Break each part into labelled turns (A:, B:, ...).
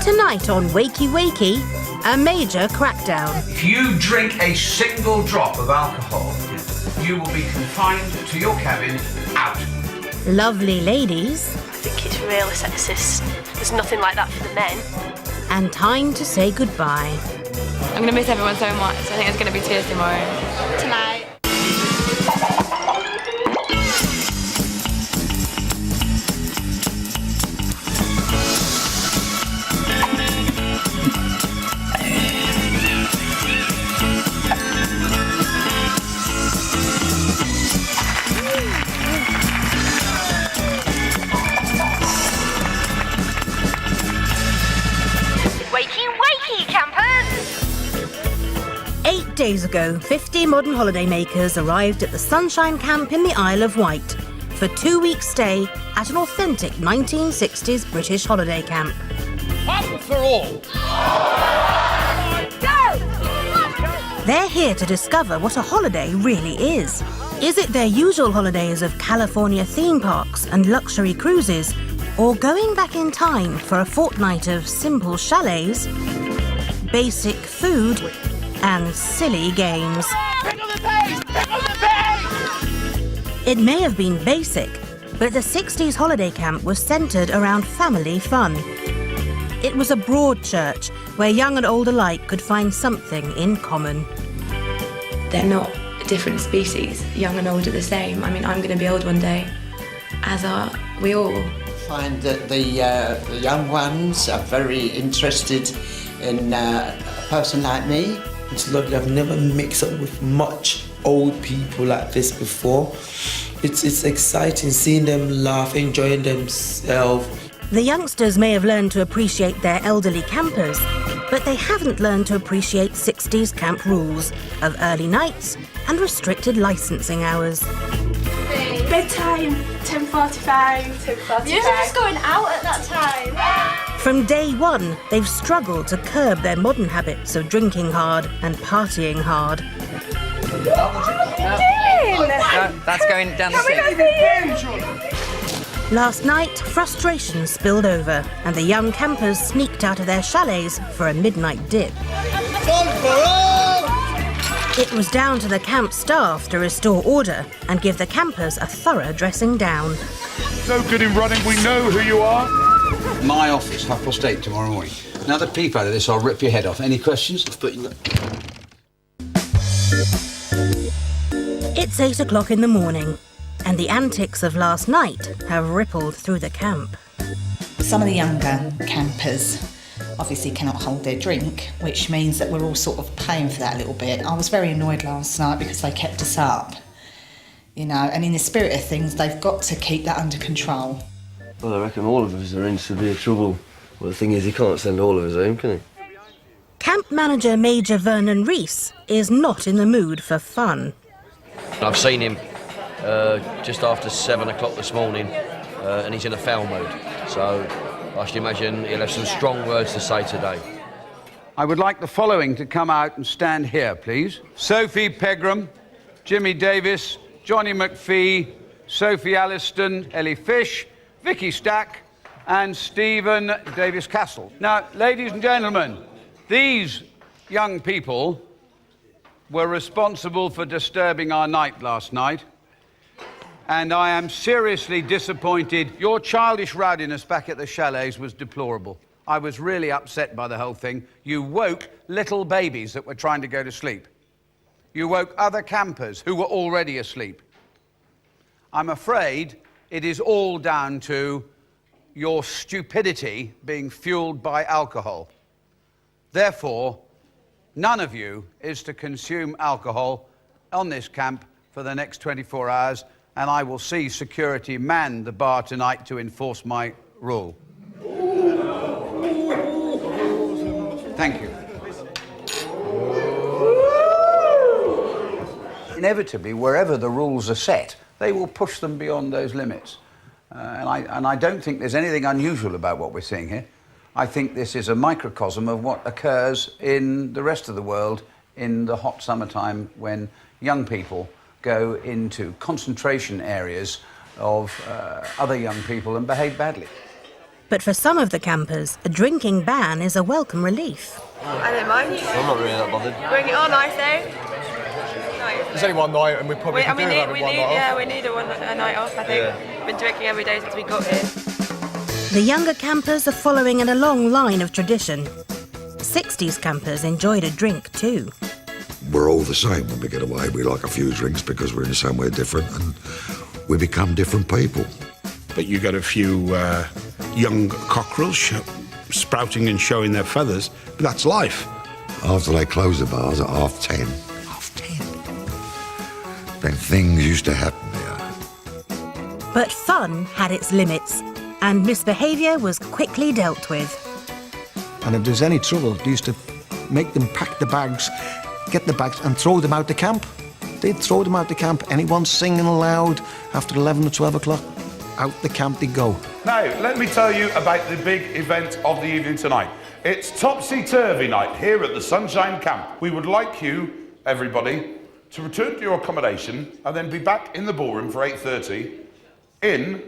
A: Tonight on Wakey Wakey, a major crackdown.
B: If you drink a single drop of alcohol, you will be confined to your cabin out.
A: Lovely ladies.
C: I think it's really sexist. There's nothing like that for the men.
A: And time to say goodbye.
D: I'm going to miss everyone so much. I think it's going to be tears tomorrow.
C: Tonight. Wakey Wakey Campers!
A: 8 days ago, 50 modern holidaymakers arrived at the Sunshine Camp in the Isle of Wight for 2 weeks' stay at an authentic 1960s British holiday camp.
B: One for all!
A: They're here to discover what a holiday really is. Is it their usual holidays of California theme parks and luxury cruises, or going back in time for a fortnight of simple chalets, basic food, and silly games?
B: Pick on the pace! Pick on the pace!
A: It may have been basic, but the 60s holiday camp was centred around family fun. It was a broad church where young and old alike could find something in common.
D: They're not a different species. Young and old are the same. I mean, I'm going to be old one day, as are we all.
E: Find that the young ones are very interested in a person like me.
F: It's lovely. I've never mixed up with much old people like this before. It's exciting seeing them laugh, enjoying themselves.
A: The youngsters may have learned to appreciate their elderly campers, but they haven't learned to appreciate 60s camp rules of early nights and restricted licensing hours.
G: Bedtime, 10:45. 10:45.
C: You're just going out at that time.
A: From day one, they've struggled to curb their modern habits of drinking hard and partying hard.
H: That's going down the sink.
A: Last night, frustration spilled over, and the young campers sneaked out of their chalets for a midnight dip. It was down to the camp staff to restore order and give the campers a thorough dressing down.
B: So good in running, we know who you are.
I: My office, 8:30 tomorrow morning. Another peep out of this, I'll rip your head off. Any questions?
A: It's 8 o'clock in the morning, and the antics of last night have rippled through the camp.
J: Some of the younger campers obviously cannot hold their drink, which means that we're all sort of paying for that a little bit. I was very annoyed last night because they kept us up, you know, and in the spirit of things, they've got to keep that under control.
K: Well, I reckon all of us are in severe trouble. Well, the thing is, he can't send all of us home, can he?
A: Camp manager Major Vernon Rees is not in the mood for fun.
L: I've seen him just after 7 o'clock this morning, and he's in a foul mood. So I should imagine he'll have some strong words to say today.
B: I would like the following to come out and stand here, please. Sophie Pegram, Jimmy Davis, Johnny McPhee, Sophie Alliston, Ellie Fish, Vicky Stack, and Stephen Davis-Castle. Now, ladies and gentlemen, these young people were responsible for disturbing our night last night, and I am seriously disappointed. Your childish rowdiness back at the chalets was deplorable. I was really upset by the whole thing. You woke little babies that were trying to go to sleep. You woke other campers who were already asleep. I'm afraid it is all down to your stupidity being fueled by alcohol. Therefore, none of you is to consume alcohol on this camp for the next 24 hours, and I will see security man the bar tonight to enforce my rule. Thank you. Inevitably, wherever the rules are set, they will push them beyond those limits. And I don't think there's anything unusual about what we're seeing here. I think this is a microcosm of what occurs in the rest of the world in the hot summertime when young people go into concentration areas of other young people and behave badly.
A: But for some of the campers, a drinking ban is a welcome relief.
G: I don't mind.
K: I'm not really that bothered.
G: Bring it on, I say.
M: There's only one night, and we probably could do with having one night off.
G: Yeah, we need a night off, I think.
M: Yeah.
G: We've been drinking every day since we got here.
A: The younger campers are following in a long line of tradition. 60s campers enjoyed a drink too.
N: We're all the same when we get away. We like a few drinks because we're in somewhere different and we become different people.
O: But you got a few young cockerels sprouting and showing their feathers, but that's life.
N: After they close the bars at 10:30, then things used to happen there.
A: But fun had its limits, and misbehaviour was quickly dealt with.
P: And if there's any trouble, they used to make them pack the bags, get the bags and throw them out the camp. They'd throw them out the camp. Anyone singing aloud after 11 or 12 o'clock, out the camp they go.
Q: Now, let me tell you about the big event of the evening tonight. It's Topsy-Turvy night here at the Sunshine Camp. We would like you, everybody, to return to your accommodation and then be back in the ballroom for 8:30 in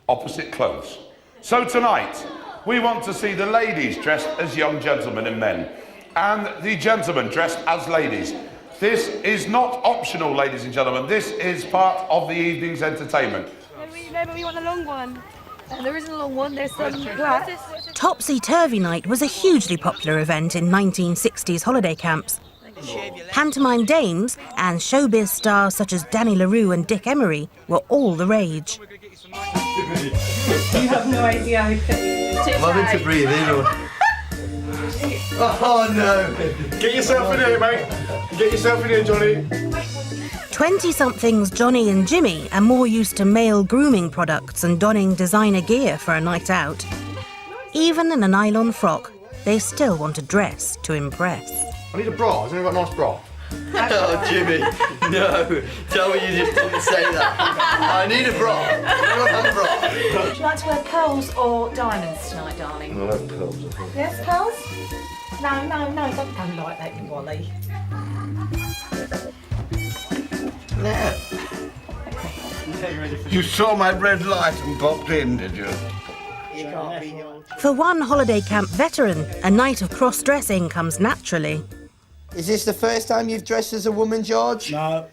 Q: opposite clothes. So tonight, we want to see the ladies dressed as young gentlemen and men, and the gentlemen dressed as ladies. This is not optional, ladies and gentlemen. This is part of the evening's entertainment.
G: No, but we want the long one. There isn't a long one, there's some black.
A: Topsy-Turvy Night was a hugely popular event in 1960s holiday camps. Pantomime dames and showbiz stars such as Danny LaRue and Dick Emery were all the rage.
R: You have no idea how
K: I'm having to breathe in. Oh no!
M: Get yourself in here, mate. Get yourself in here, Johnny.
A: 20-somethings Johnny and Jimmy are more used to male grooming products and donning designer gear for a night out. Even in a nylon frock, they still want to dress to impress.
M: I need a bra. Has anyone got a nice bra?
K: Oh, Jimmy, no. Tell me you just didn't say that. I need a bra. Anyone have a bra?
R: Would you like to wear pearls or diamonds tonight, darling?
K: I like pearls, I think.
R: Yes, pearls? No, don't go like that, you Wally.
K: You saw my red light and popped in, did you?
A: For one holiday camp veteran, a night of cross-dressing comes naturally.
S: Is this the first time you've dressed as a woman, George?
T: No.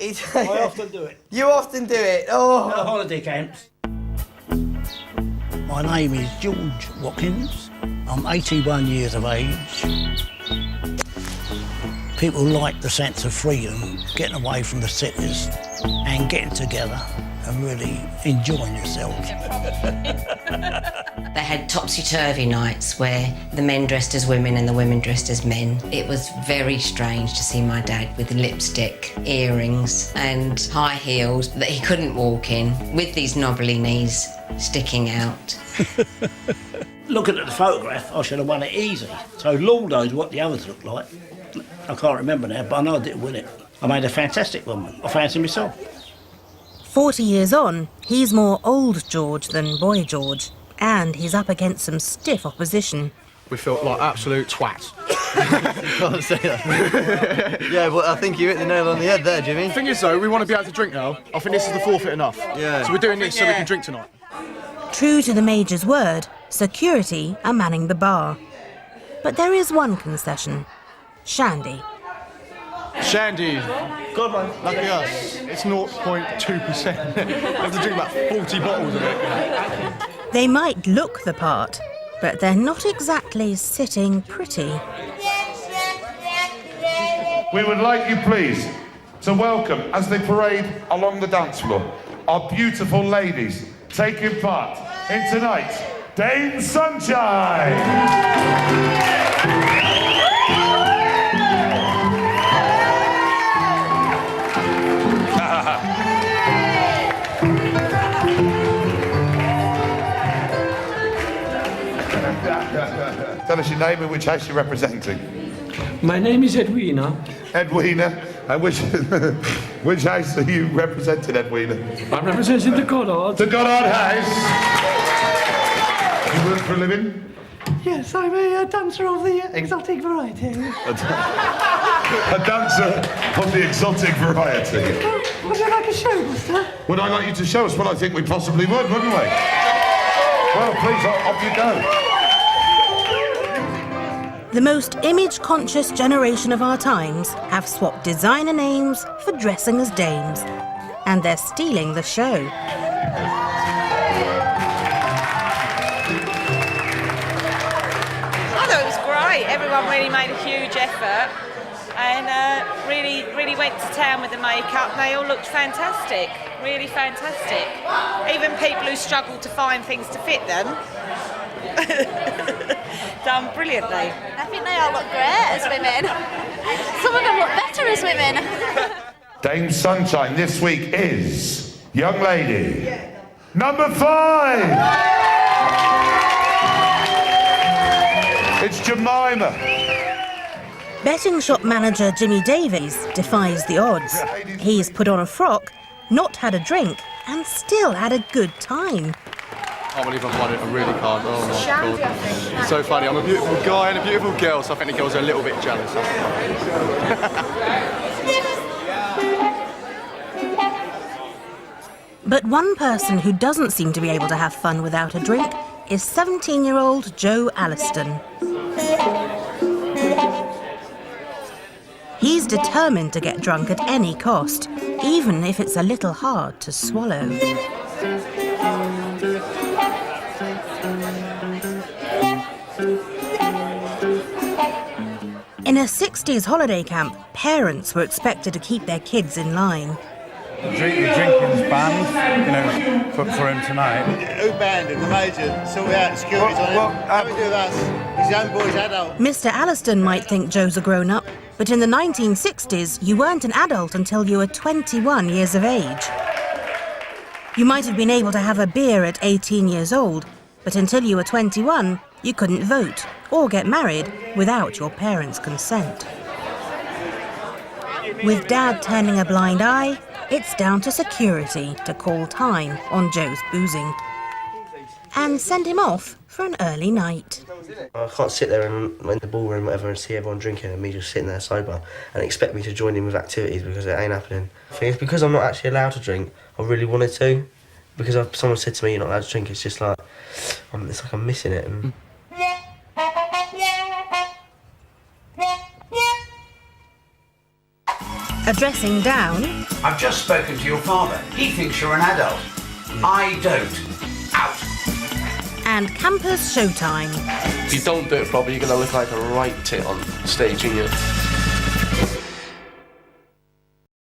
T: I often do it.
S: You often do it? Oh.
T: At holiday camps. My name is George Watkins. I'm 81 years of age. People like the sense of freedom, getting away from the cities and getting together and really enjoying yourselves.
U: They had topsy-turvy nights where the men dressed as women and the women dressed as men. It was very strange to see my dad with lipstick, earrings and high heels that he couldn't walk in, with these knobbly knees sticking out.
T: Looking at the photograph, I should have won it easy. So Lord knows what the others look like. I can't remember now, but I know I didn't win it. I made a fantastic woman. I fancy myself.
A: 40 years on, he's more old George than boy George, and he's up against some stiff opposition.
M: We felt like absolute twats.
K: You can't say that. Yeah, but I think you hit the nail on the head there, Jimmy.
M: The thing is, though, we want to be able to drink now. I think this is the forfeit enough.
K: Yeah.
M: So we're doing this so we can drink tonight.
A: True to the Major's word, security are manning the bar. But there is one concession. Shandy.
M: Shandy. God, man. Lucky us. It's 0.2%. We have to drink about 40 bottles of it.
A: They might look the part, but they're not exactly sitting pretty.
Q: We would like you, please, to welcome, as they parade along the dance floor, our beautiful ladies taking part in tonight's Dane Sunshine. Tell us your name and which house you're representing.
V: My name is Edwina.
Q: Edwina. And which house are you representing, Edwina?
V: I'm representing the Goddard.
Q: The Goddard house. You work for a living?
V: Yes, I'm a dancer of the exotic variety.
Q: A dancer of the exotic variety.
V: Would you like a show, Buster?
Q: Would I like you to show us? Well, I think we possibly would, wouldn't we? Well, please, off you go.
A: The most image-conscious generation of our times have swapped designer names for dressing as dames. And they're stealing the show.
D: I thought it was great. Everyone really made a huge effort and really went to town with the makeup. They all looked fantastic, really fantastic. Even people who struggled to find things to fit them done brilliantly.
E: I think they all look great as women. Some of them look better as women.
Q: Dame Sunshine this week is young lady number 5. It's Jemima.
A: Betting shop manager Jimmy Davies defies the odds. He's put on a frock, not had a drink, and still had a good time.
M: I can't believe I've won it, I really can't. Oh my God. It's so funny, I'm a beautiful guy and a beautiful girl, so I think the girls are a little bit jealous.
A: But one person who doesn't seem to be able to have fun without a drink is 17-year-old Joe Alliston. He's determined to get drunk at any cost, even if it's a little hard to swallow. In a 60s holiday camp, parents were expected to keep their kids in line.
W: The drinking's banned, you know, for him tonight.
X: Who banned him? The major. Sort out securities on him. How we do that? He's a young boy's adult.
A: Mr. Alliston might think Joe's a grown-up, but in the 1960s, you weren't an adult until you were 21 years of age. You might have been able to have a beer at 18 years old, but until you were 21, you couldn't vote or get married without your parents' consent. With Dad turning a blind eye, it's down to security to call time on Joe's boozing and send him off for an early night.
Y: I can't sit there in the ballroom whatever and see everyone drinking and me just sitting there sober and expect me to join in with activities because it ain't happening. I think it's because I'm not actually allowed to drink. I really wanted to. Because someone said to me you're not allowed to drink, it's just like, it's like I'm missing it. And...
A: Addressing down...
B: I've just spoken to your father. He thinks you're an adult. I don't. Out.
A: And Campers Showtime.
Z: If you don't do it properly, you're going to look like a right tit on stage, aren't you?